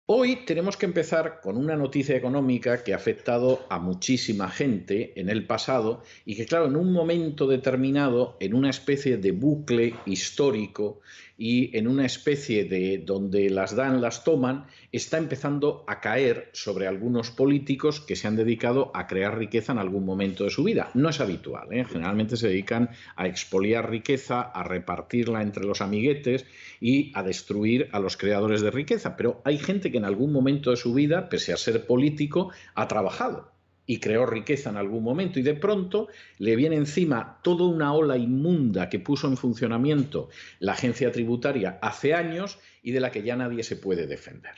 Hoy tenemos que empezar con una noticia económica que ha afectado a muchísima gente en el pasado y que, claro, en un momento determinado, en una especie de bucle histórico y en una especie de donde las dan, las toman, está empezando a caer sobre algunos políticos que se han dedicado a crear riqueza en algún momento de su vida. No es habitual, ¿eh? Generalmente se dedican a expoliar riqueza, a repartirla entre los amiguetes y a destruir a los creadores de riqueza. Pero hay gente que en algún momento de su vida, pese a ser político, ha trabajado y creó riqueza en algún momento y de pronto le viene encima toda una ola inmunda que puso en funcionamiento la agencia tributaria hace años y de la que ya nadie se puede defender.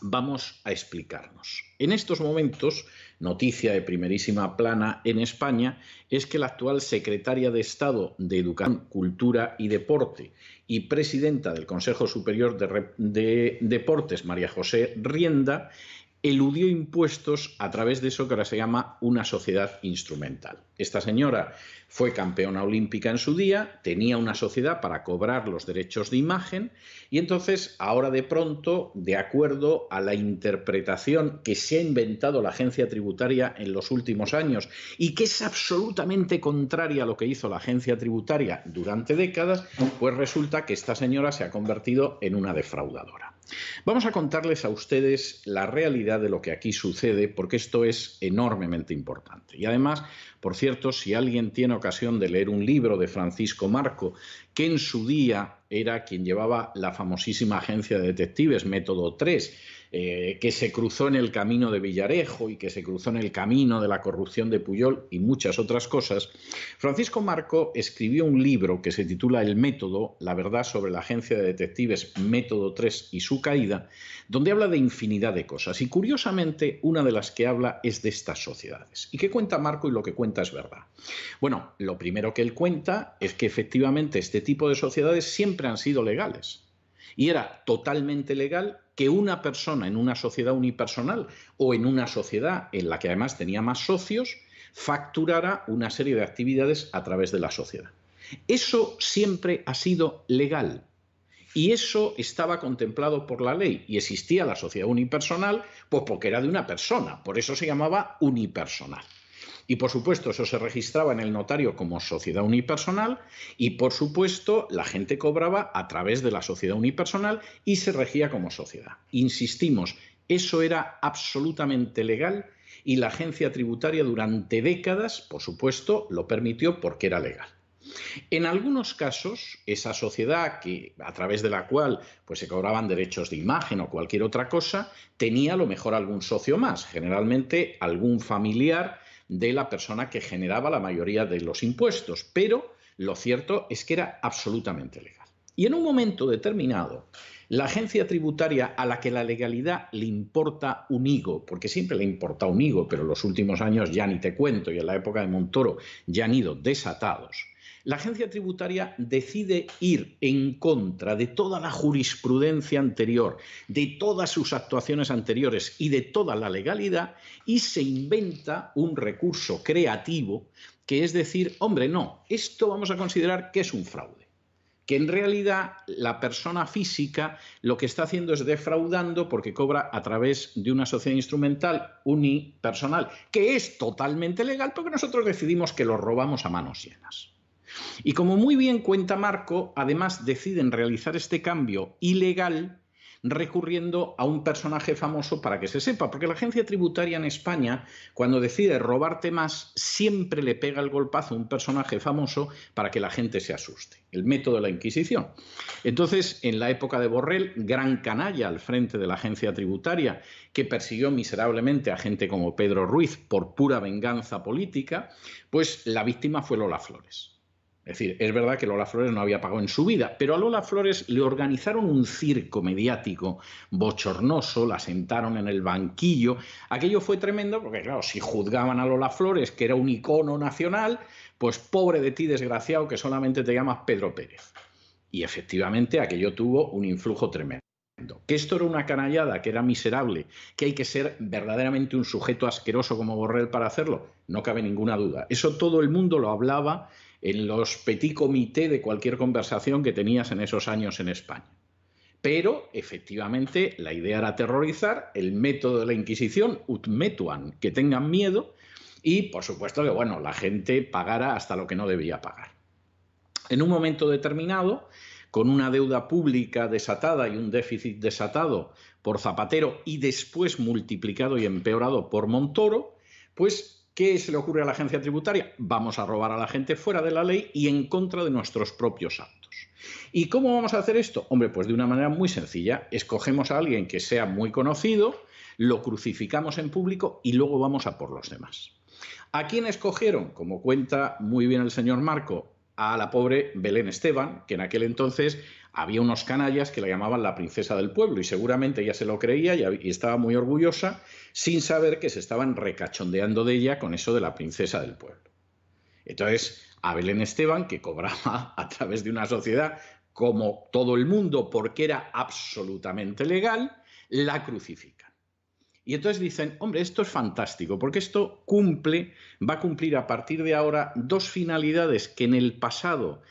Vamos a explicarnos. En estos momentos, noticia de primerísima plana en España es que la actual secretaria de Estado de Educación, Cultura y Deporte y presidenta del Consejo Superior de Deportes, María José Rienda, eludió impuestos a través de eso que ahora se llama una sociedad instrumental. Esta señora fue campeona olímpica en su día, tenía una sociedad para cobrar los derechos de imagen y entonces ahora de pronto, de acuerdo a la interpretación que se ha inventado la agencia tributaria en los últimos años y que es absolutamente contraria a lo que hizo la agencia tributaria durante décadas, pues resulta que esta señora se ha convertido en una defraudadora. Vamos a contarles a ustedes la realidad de lo que aquí sucede, porque esto es enormemente importante. Y además, por cierto, si alguien tiene ocasión de leer un libro de Francisco Marco, que en su día era quien llevaba la famosísima agencia de detectives, Método 3, que se cruzó en el camino de Villarejo y que se cruzó en el camino de la corrupción de Pujol y muchas otras cosas, Francisco Marco escribió un libro que se titula El Método, la verdad sobre la agencia de detectives Método 3 y su caída, donde habla de infinidad de cosas. Y curiosamente, una de las que habla es de estas sociedades. ¿Y qué cuenta Marco? Y lo que cuenta es verdad. Bueno, lo primero que él cuenta es que efectivamente este tipo de sociedades siempre han sido legales. Y era totalmente legal que una persona en una sociedad unipersonal o en una sociedad en la que además tenía más socios facturara una serie de actividades a través de la sociedad. Eso siempre ha sido legal. Y eso estaba contemplado por la ley y existía la sociedad unipersonal, pues porque era de una persona, por eso se llamaba unipersonal. Y por supuesto eso se registraba en el notario como sociedad unipersonal y por supuesto la gente cobraba a través de la sociedad unipersonal y se regía como sociedad. Insistimos, eso era absolutamente legal y la agencia tributaria durante décadas, por supuesto, lo permitió porque era legal. En algunos casos, esa sociedad a través de la cual pues, se cobraban derechos de imagen o cualquier otra cosa, tenía a lo mejor algún socio más, generalmente algún familiar de la persona que generaba la mayoría de los impuestos, pero lo cierto es que era absolutamente legal. Y en un momento determinado, la agencia tributaria a la que la legalidad le importa un higo, porque siempre le importa un higo, pero en los últimos años ya ni te cuento, y en la época de Montoro ya han ido desatados, la agencia tributaria decide ir en contra de toda la jurisprudencia anterior, de todas sus actuaciones anteriores y de toda la legalidad y se inventa un recurso creativo que es decir, hombre, no, esto vamos a considerar que es un fraude. Que en realidad la persona física lo que está haciendo es defraudando porque cobra a través de una sociedad instrumental unipersonal, que es totalmente legal porque nosotros decidimos que lo robamos a manos llenas. Y como muy bien cuenta Marco, además deciden realizar este cambio ilegal recurriendo a un personaje famoso para que se sepa, porque la agencia tributaria en España, cuando decide robarte más, siempre le pega el golpazo a un personaje famoso para que la gente se asuste. El método de la Inquisición. Entonces, en la época de Borrell, gran canalla al frente de la agencia tributaria que persiguió miserablemente a gente como Pedro Ruiz por pura venganza política, pues la víctima fue Lola Flores. Es decir, es verdad que Lola Flores no había pagado en su vida, pero a Lola Flores le organizaron un circo mediático bochornoso, la sentaron en el banquillo. Aquello fue tremendo porque, claro, si juzgaban a Lola Flores, que era un icono nacional, pues pobre de ti, desgraciado, que solamente te llamas Pedro Pérez. Y efectivamente aquello tuvo un influjo tremendo. Que esto era una canallada, que era miserable, que hay que ser verdaderamente un sujeto asqueroso como Borrell para hacerlo, no cabe ninguna duda. Eso todo el mundo lo hablaba en los petit comités de cualquier conversación que tenías en esos años en España. Pero, efectivamente, la idea era aterrorizar, el método de la Inquisición, ut metuam, que tengan miedo, y, por supuesto, que bueno, la gente pagara hasta lo que no debía pagar. En un momento determinado, con una deuda pública desatada y un déficit desatado por Zapatero y después multiplicado y empeorado por Montoro, pues, ¿qué se le ocurre a la agencia tributaria? Vamos a robar a la gente fuera de la ley y en contra de nuestros propios actos. ¿Y cómo vamos a hacer esto? Hombre, pues de una manera muy sencilla. Escogemos a alguien que sea muy conocido, lo crucificamos en público y luego vamos a por los demás. ¿A quién escogieron? Como cuenta muy bien el señor Marco, a la pobre Belén Esteban, que en aquel entonces había unos canallas que la llamaban la princesa del pueblo y seguramente ella se lo creía y estaba muy orgullosa sin saber que se estaban recachondeando de ella con eso de la princesa del pueblo. Entonces, a Belén Esteban, que cobraba a través de una sociedad como todo el mundo porque era absolutamente legal, la crucifican. Y entonces dicen, hombre, esto es fantástico, porque esto va a cumplir a partir de ahora dos finalidades que en el pasado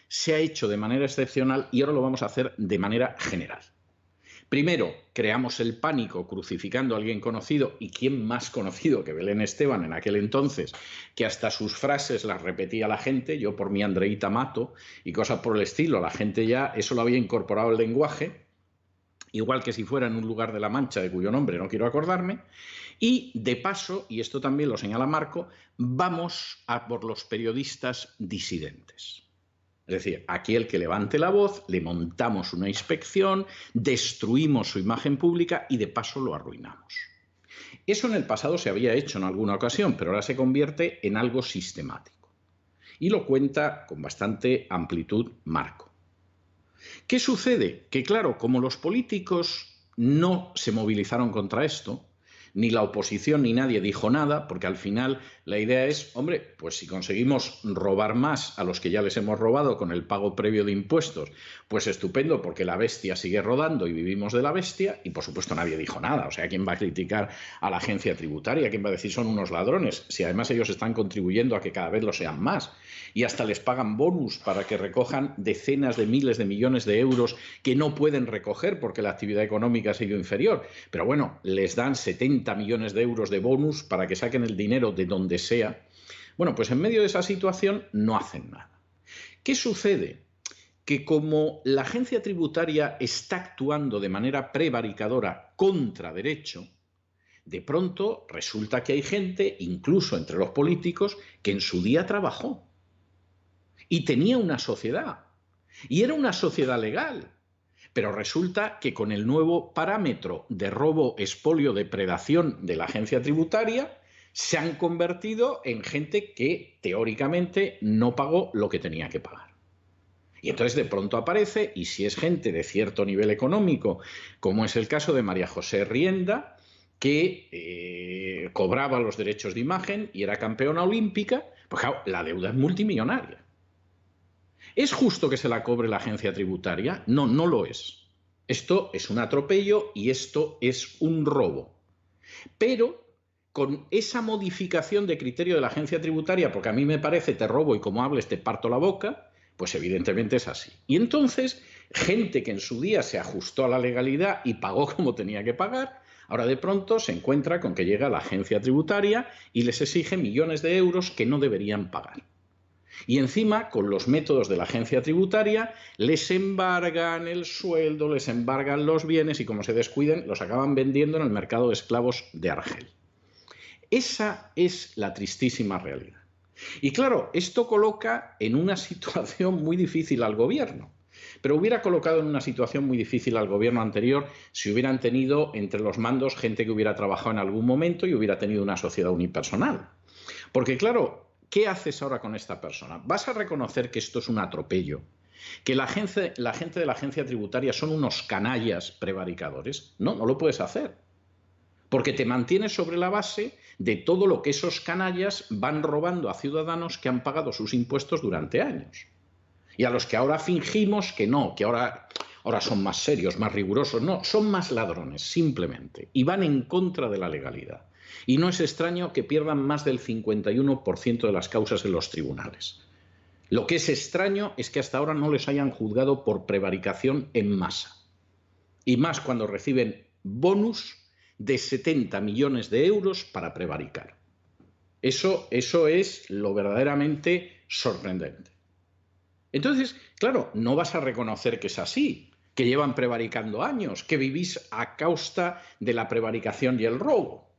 se ha hecho de manera excepcional y ahora lo vamos a hacer de manera general. Primero, creamos el pánico crucificando a alguien conocido, y quién más conocido que Belén Esteban en aquel entonces, que hasta sus frases las repetía la gente, yo por mi Andreita mato y cosas por el estilo, la gente ya eso lo había incorporado al lenguaje, igual que si fuera en un lugar de La Mancha de cuyo nombre no quiero acordarme, y de paso, y esto también lo señala Marco, vamos a por los periodistas disidentes. Es decir, aquí el que levante la voz, le montamos una inspección, destruimos su imagen pública y de paso lo arruinamos. Eso en el pasado se había hecho en alguna ocasión, pero ahora se convierte en algo sistemático. Y lo cuenta con bastante amplitud Marco. ¿Qué sucede? Que claro, como los políticos no se movilizaron contra esto, ni la oposición ni nadie dijo nada, porque al final la idea es, hombre, pues si conseguimos robar más a los que ya les hemos robado con el pago previo de impuestos, pues estupendo, porque la bestia sigue rodando y vivimos de la bestia, y por supuesto nadie dijo nada. O sea, ¿quién va a criticar a la agencia tributaria? ¿Quién va a decir son unos ladrones? Si además ellos están contribuyendo a que cada vez lo sean más, y hasta les pagan bonus para que recojan decenas de miles de millones de euros que no pueden recoger porque la actividad económica ha sido inferior. Pero bueno, les dan 70 millones de euros de bonus para que saquen el dinero de donde sea. Bueno, pues en medio de esa situación no hacen nada. ¿Qué sucede? Que como la agencia tributaria está actuando de manera prevaricadora contra derecho, de pronto resulta que hay gente, incluso entre los políticos, que en su día trabajó y tenía una sociedad, y era una sociedad legal. Pero resulta que con el nuevo parámetro de robo, expolio, depredación de la agencia tributaria, se han convertido en gente que teóricamente no pagó lo que tenía que pagar. Y entonces de pronto aparece, y si es gente de cierto nivel económico, como es el caso de María José Rienda, que cobraba los derechos de imagen y era campeona olímpica, pues claro, la deuda es multimillonaria. ¿Es justo que se la cobre la agencia tributaria? No, no lo es. Esto es un atropello y esto es un robo. Pero con esa modificación de criterio de la agencia tributaria, porque a mí me parece te robo y como hables te parto la boca, pues evidentemente es así. Y entonces, gente que en su día se ajustó a la legalidad y pagó como tenía que pagar, ahora de pronto se encuentra con que llega la agencia tributaria y les exige millones de euros que no deberían pagar. Y encima, con los métodos de la agencia tributaria, les embargan el sueldo, les embargan los bienes y como se descuiden, los acaban vendiendo en el mercado de esclavos de Argel. Esa es la tristísima realidad. Y claro, esto coloca en una situación muy difícil al gobierno. Pero hubiera colocado en una situación muy difícil al gobierno anterior si hubieran tenido entre los mandos gente que hubiera trabajado en algún momento y hubiera tenido una sociedad unipersonal. Porque claro, ¿qué haces ahora con esta persona? ¿Vas a reconocer que esto es un atropello? ¿Que la gente de la agencia tributaria son unos canallas prevaricadores? No, no lo puedes hacer. Porque te mantienes sobre la base de todo lo que esos canallas van robando a ciudadanos que han pagado sus impuestos durante años. Y a los que ahora fingimos que no, que ahora son más serios, más rigurosos. No, son más ladrones, simplemente. Y van en contra de la legalidad. Y no es extraño que pierdan más del 51% de las causas en los tribunales. Lo que es extraño es que hasta ahora no les hayan juzgado por prevaricación en masa. Y más cuando reciben bonus de 70 millones de euros para prevaricar. Eso es lo verdaderamente sorprendente. Entonces, claro, no vas a reconocer que es así, que llevan prevaricando años, que vivís a costa de la prevaricación y el robo.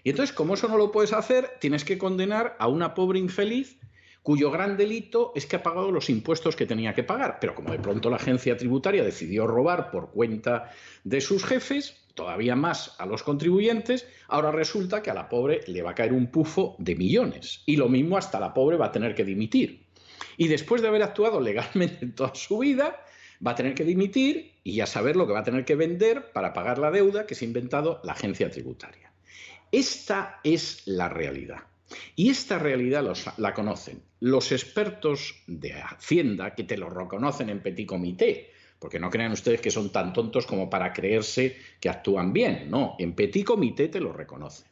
Y entonces, como eso no lo puedes hacer, tienes que condenar a una pobre infeliz cuyo gran delito es que ha pagado los impuestos que tenía que pagar. Pero como de pronto la agencia tributaria decidió robar por cuenta de sus jefes, todavía más a los contribuyentes, ahora resulta que a la pobre le va a caer un pufo de millones. Y lo mismo hasta la pobre va a tener que dimitir. Y después de haber actuado legalmente en toda su vida, va a tener que dimitir y a saber lo que va a tener que vender para pagar la deuda que se ha inventado la agencia tributaria. Esta es la realidad. Y esta realidad la conocen los expertos de Hacienda, que te lo reconocen en petit comité, porque no crean ustedes que son tan tontos como para creerse que actúan bien. No, en petit comité te lo reconocen.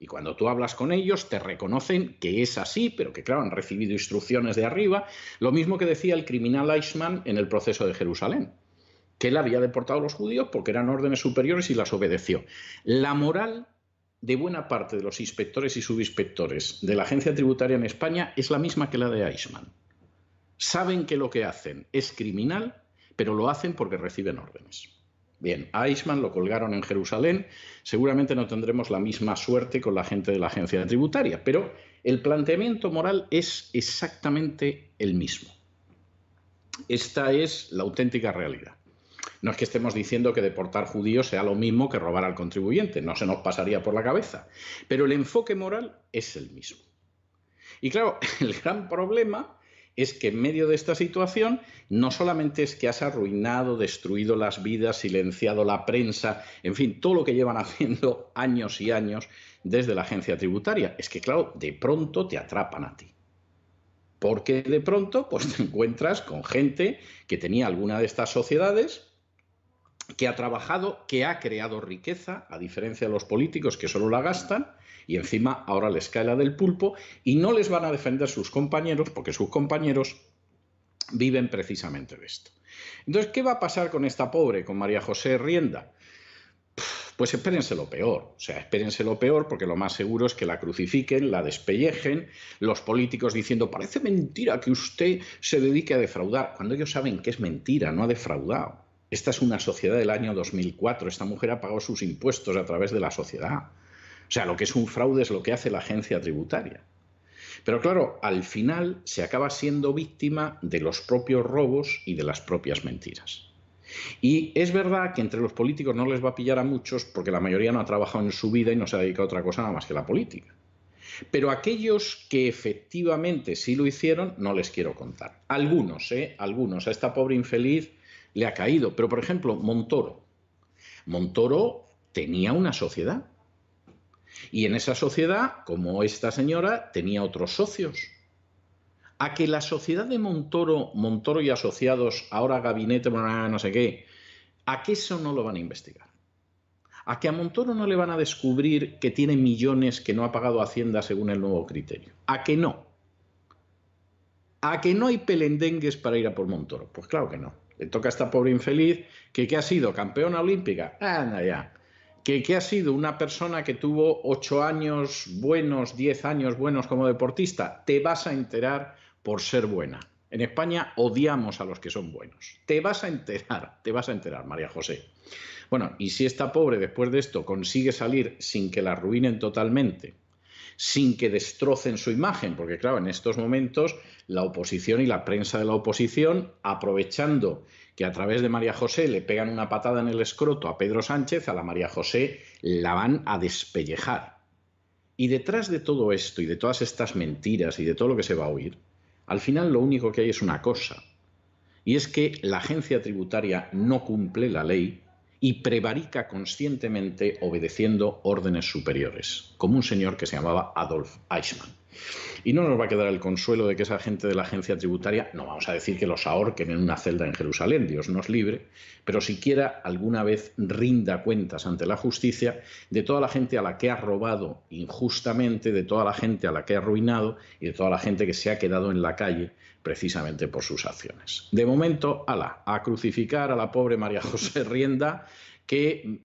Y cuando tú hablas con ellos te reconocen que es así, pero que claro, han recibido instrucciones de arriba. Lo mismo que decía el criminal Eichmann en el proceso de Jerusalén, que él había deportado a los judíos porque eran órdenes superiores y las obedeció. La moral de buena parte de los inspectores y subinspectores de la agencia tributaria en España es la misma que la de Eichmann. Saben que lo que hacen es criminal, pero lo hacen porque reciben órdenes. Bien, a Eichmann lo colgaron en Jerusalén, seguramente no tendremos la misma suerte con la gente de la agencia tributaria, pero el planteamiento moral es exactamente el mismo. Esta es la auténtica realidad. No es que estemos diciendo que deportar judíos sea lo mismo que robar al contribuyente, no se nos pasaría por la cabeza, pero el enfoque moral es el mismo. Y claro, el gran problema es que en medio de esta situación no solamente es que has arruinado, destruido las vidas, silenciado la prensa, en fin, todo lo que llevan haciendo años y años desde la agencia tributaria, es que claro, de pronto te atrapan a ti. Porque de pronto pues, te encuentras con gente que tenía alguna de estas sociedades, que ha trabajado, que ha creado riqueza, a diferencia de los políticos que solo la gastan, y encima ahora les cae la del pulpo, y no les van a defender sus compañeros, porque sus compañeros viven precisamente de esto. Entonces, ¿qué va a pasar con esta pobre, con María José Rienda? Pues espérense lo peor, o sea, espérense lo peor, porque lo más seguro es que la crucifiquen, la despellejen, los políticos diciendo, parece mentira que usted se dedique a defraudar, cuando ellos saben que es mentira, no ha defraudado. Esta es una sociedad del año 2004. Esta mujer ha pagado sus impuestos a través de la sociedad. O sea, lo que es un fraude es lo que hace la agencia tributaria. Pero claro, al final se acaba siendo víctima de los propios robos y de las propias mentiras. Y es verdad que entre los políticos no les va a pillar a muchos porque la mayoría no ha trabajado en su vida y no se ha dedicado a otra cosa nada más que la política. Pero aquellos que efectivamente sí lo hicieron, no les quiero contar. Algunos, a esta pobre infeliz le ha caído. Pero, por ejemplo, Montoro. Montoro tenía una sociedad. Y en esa sociedad, como esta señora, tenía otros socios. A que la sociedad de Montoro, Montoro y Asociados, ahora gabinete, no sé qué, a que eso no lo van a investigar. A que a Montoro no le van a descubrir que tiene millones que no ha pagado Hacienda según el nuevo criterio. A que no. A que no hay pelendengues para ir a por Montoro. Pues claro que no. Le toca a esta pobre infeliz que ha sido campeona olímpica. Anda ya. Que ha sido una persona que tuvo 8 años buenos, 10 años buenos como deportista. Te vas a enterar por ser buena. En España odiamos a los que son buenos. Te vas a enterar, María José. Bueno, y si esta pobre después de esto consigue salir sin que la arruinen totalmente, sin que destrocen su imagen, porque claro, en estos momentos la oposición y la prensa de la oposición, aprovechando que a través de María José le pegan una patada en el escroto a Pedro Sánchez, a la María José la van a despellejar. Y detrás de todo esto y de todas estas mentiras y de todo lo que se va a oír, al final lo único que hay es una cosa, y es que la agencia tributaria no cumple la ley y prevarica conscientemente obedeciendo órdenes superiores, como un señor que se llamaba Adolf Eichmann. Y no nos va a quedar el consuelo de que esa gente de la agencia tributaria, no vamos a decir que los ahorquen en una celda en Jerusalén, Dios nos libre, pero siquiera alguna vez rinda cuentas ante la justicia de toda la gente a la que ha robado injustamente, de toda la gente a la que ha arruinado y de toda la gente que se ha quedado en la calle precisamente por sus acciones. De momento, a crucificar a la pobre María José Rienda, que